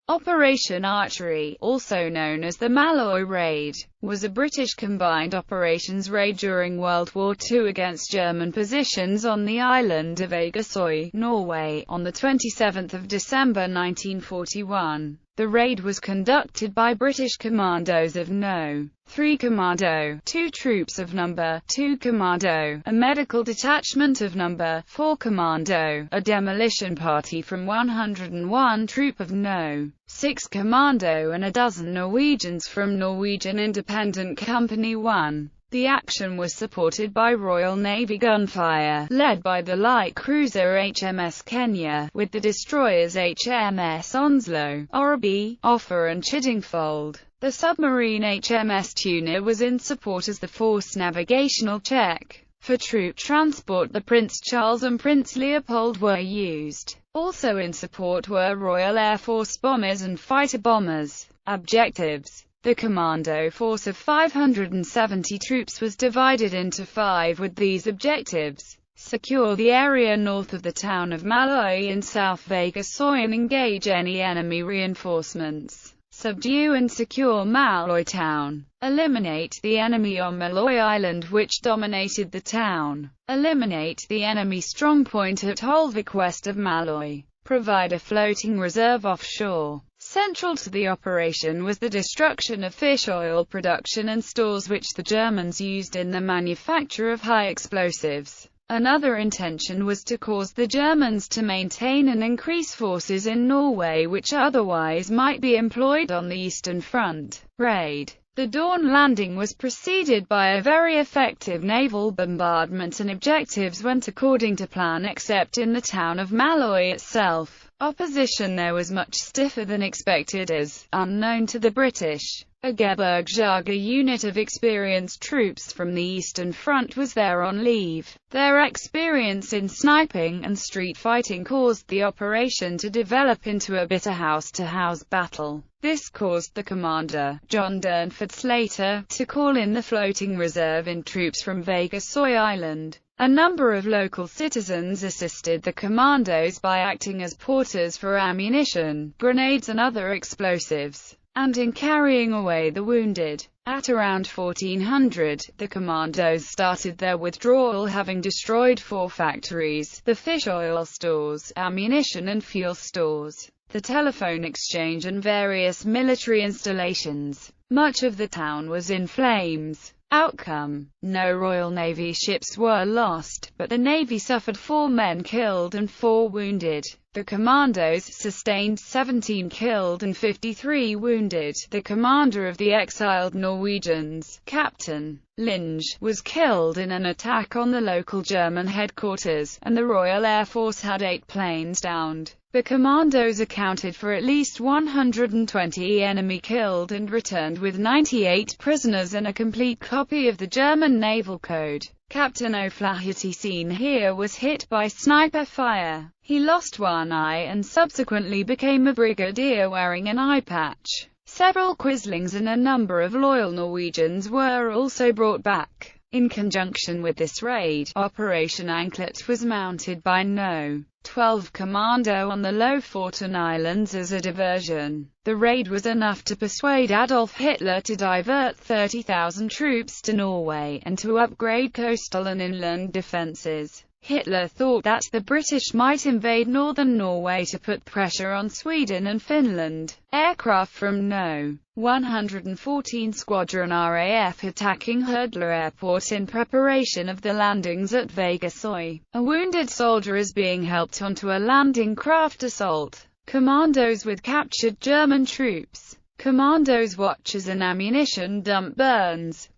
Operation Archery, also known as the Malloy Raid, was a British combined operations raid during World War II against German positions on the island of Agersoy, Norway, on 27 December 1941. The raid was conducted by British commandos of No. 3 Commando, 2 troops of No. 2 Commando, a medical detachment of No. 4 Commando, a demolition party from 101 Troop of No. 6 Commando and a dozen Norwegians from Norwegian Independent Company 1. The action was supported by Royal Navy gunfire, led by the light cruiser HMS Kenya, with the destroyers HMS Onslow, Orreby, Offa and Chiddingfold. The submarine HMS Tuna was in support as the force navigational check. For troop transport, the Prince Charles and Prince Leopold were used. Also in support were Royal Air Force bombers and fighter bombers. Objectives: the commando force of 570 troops was divided into 5 with these objectives: secure the area north of the town of Malloy in South Agersoy and engage any enemy reinforcements, subdue and secure Malloy town, eliminate the enemy on Malloy Island which dominated the town, eliminate the enemy strongpoint at Holvik west of Malloy, provide a floating reserve offshore. Central to the operation was the destruction of fish oil production and stores which the Germans used in the manufacture of high explosives. Another intention was to cause the Germans to maintain and increase forces in Norway which otherwise might be employed on the Eastern Front. Raid. The dawn landing was preceded by a very effective naval bombardment and objectives went according to plan except in the town of Malloy itself. Opposition there was much stiffer than expected as, unknown to the British, a Gebirgsjäger unit of experienced troops from the Eastern Front was there on leave. Their experience in sniping and street fighting caused the operation to develop into a bitter house-to-house battle. This caused the commander, John Durnford Slater, to call in the floating reserve in troops from Agersoy Island. A number of local citizens assisted the commandos by acting as porters for ammunition, grenades and other explosives, and in carrying away the wounded. At around 1400, the commandos started their withdrawal, having destroyed 4 factories, the fish oil stores, ammunition and fuel stores, the telephone exchange and various military installations. Much of the town was in flames. Outcome: no Royal Navy ships were lost, but the Navy suffered 4 men killed and 4 wounded. The commandos sustained 17 killed and 53 wounded. The commander of the exiled Norwegians, Captain Linge, was killed in an attack on the local German headquarters, and the Royal Air Force had 8 planes downed. The commandos accounted for at least 120 enemy killed and returned with 98 prisoners and a complete copy of the German Naval Code. Captain O'Flaherty seen here was hit by sniper fire. He lost one eye and subsequently became a brigadier wearing an eye patch. Several Quislings and a number of loyal Norwegians were also brought back. In conjunction with this raid, Operation Anklet was mounted by No. 12 Commando on the Lofoten Islands as a diversion. The raid was enough to persuade Adolf Hitler to divert 30,000 troops to Norway, and to upgrade coastal and inland defences. Hitler thought that the British might invade northern Norway to put pressure on Sweden and Finland. Aircraft from No. 114 Squadron RAF attacking Hurdler Airport in preparation of the landings at Agersoy. A wounded soldier is being helped onto a landing craft assault. Commandos with captured German troops. Commandos watch as an ammunition dump burns.